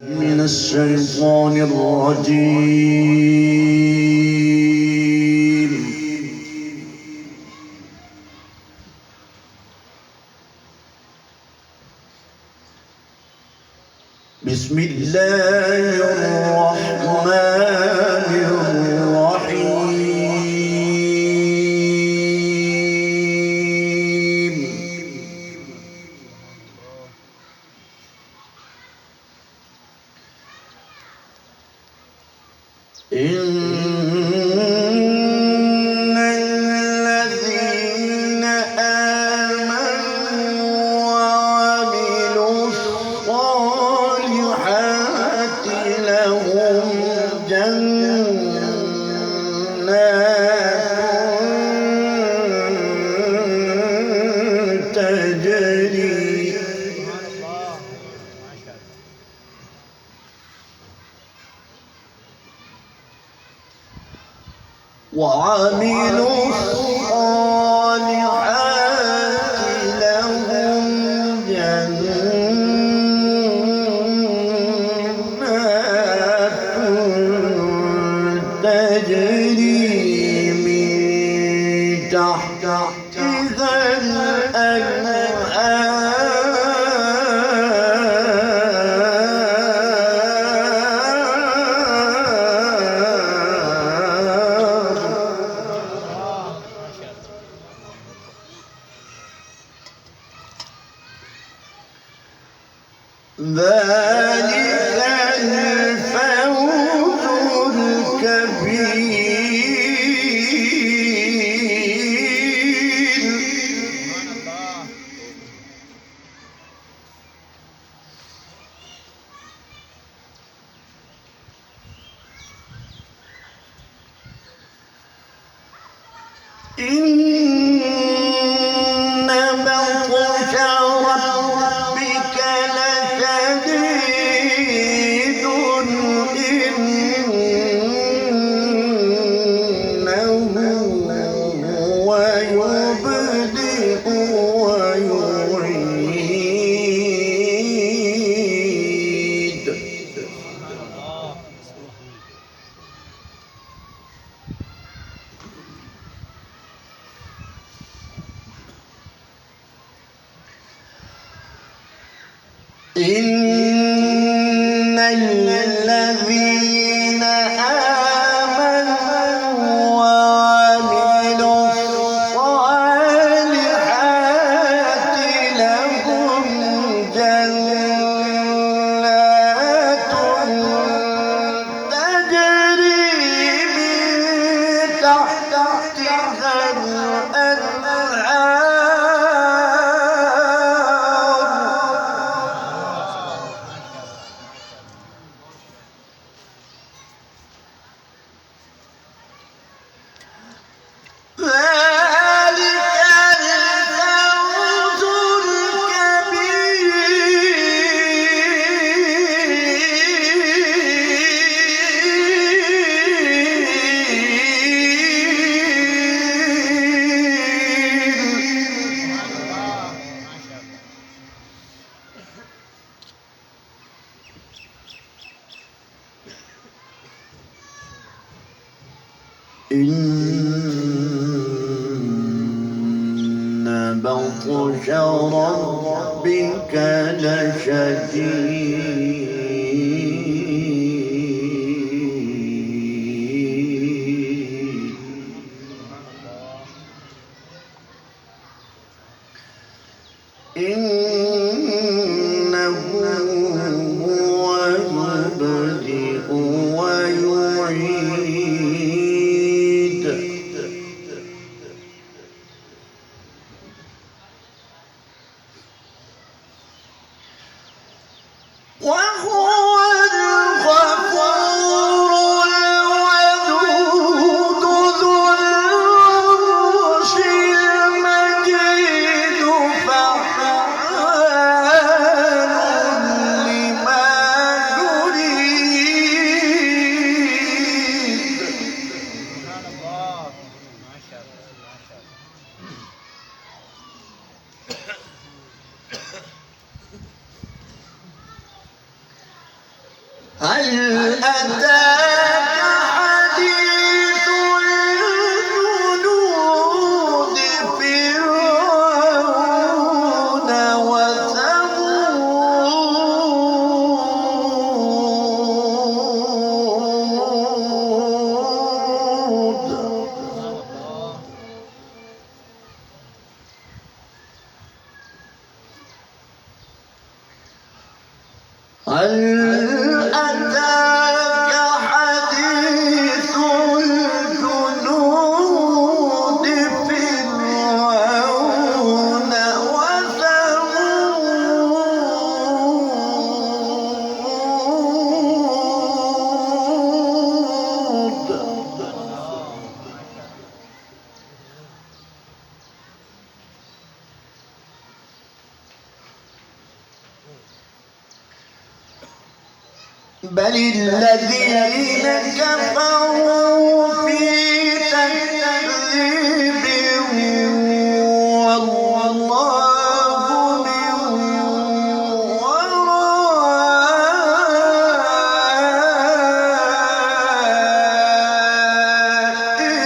من الشيطان الرجيم. بسم الله الرحمن الرحيم. إن الذين آمنوا وعملوا الصالحات لهم جنات تجري وعملوا الصالحات لهم جنات تجري من تحتها ذلك الفوز الكبير. إن بطش ربك لشديد إنه هو يبدئ ويعيد. إن الذين آمنوا وعملوا الصالحات لهم جنات تجري من تحتها الأنهار إن بطش ربك لشديد. إنه هو يبدئ ويعيد. وهو الغفور الودود ذو العرش المجيد فعال لما يريد. هل أتاك حديث الجنود فرعون وثمود هل أتاك حديث الجنود فرعون بل الذين كفروا في تكذيب والله من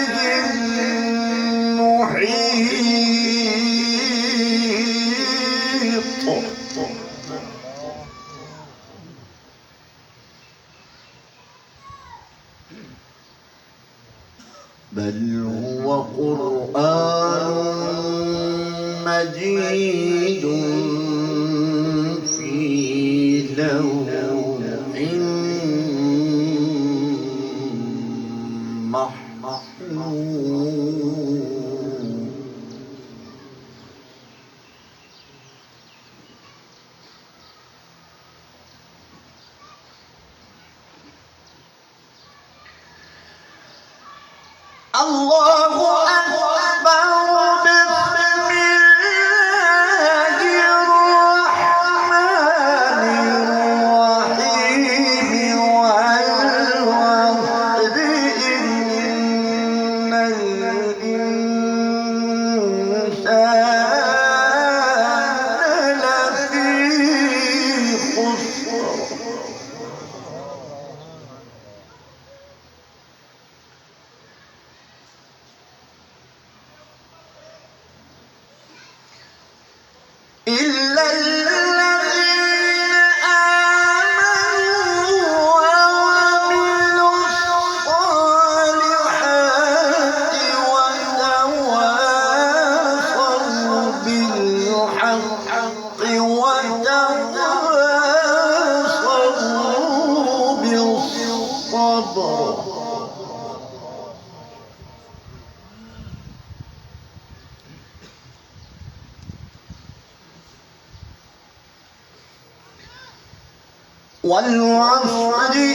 ورائهم محيط بل هو قرآن مجيد في لوح محفوظ الله أكبر بسم الله الرحمن الرحيم والعصر إن الإنسان لفي خسر إلا الذين آمنوا وعملوا الصالحات وتواصوا بالحق وتواصوا بالصبر والعصر إن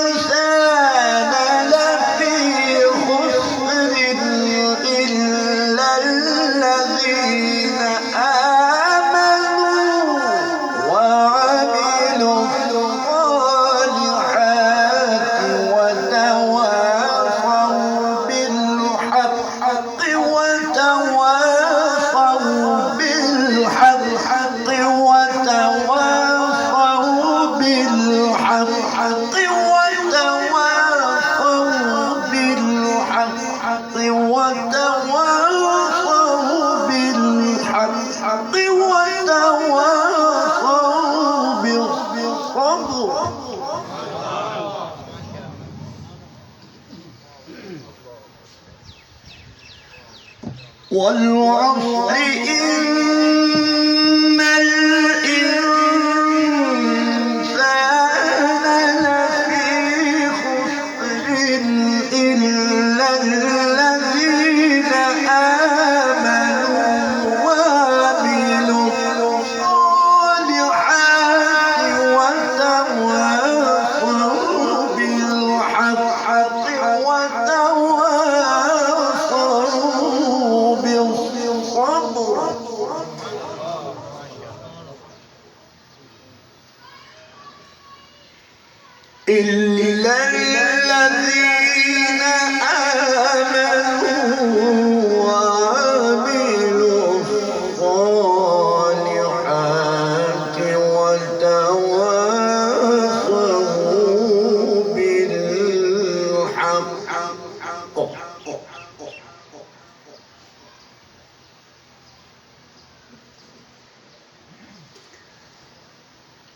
الإنسان لفي خسر إلا الذين آمنوا وعملوا الصالحات وتواصوا بالحق وتواصوا بالحق وتواصوا بالحق وتواصوا بالحق وتواصوا بالحق وتواصوا بالصبر والعصر إن الإنسان لفي خسر إلا الذين آمنوا وعملوا الصالحات وتواصوا بالحق وتواصوا بالصبر إلا الذين آمنوا وعملوا الصالحات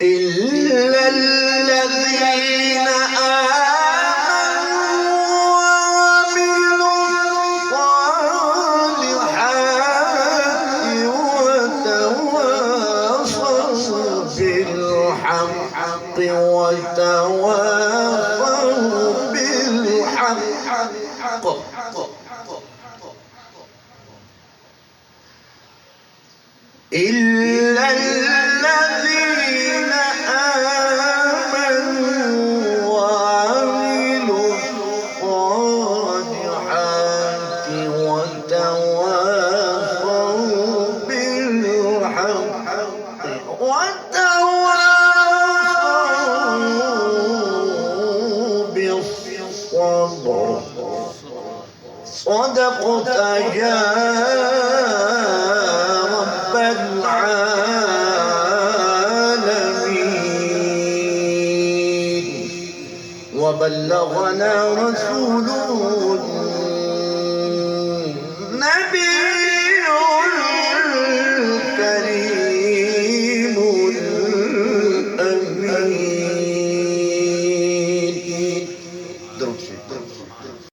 إلا الذين آمنوا وعملوا الصالحات وتواصوا بالحق وتواصوا بالحق. إلا الذين آمنوا وعملوا الصالحات وتواصوا بالحق وتواصوا بالصبر. صدقت يا رب العالمين وبلغنا رسوله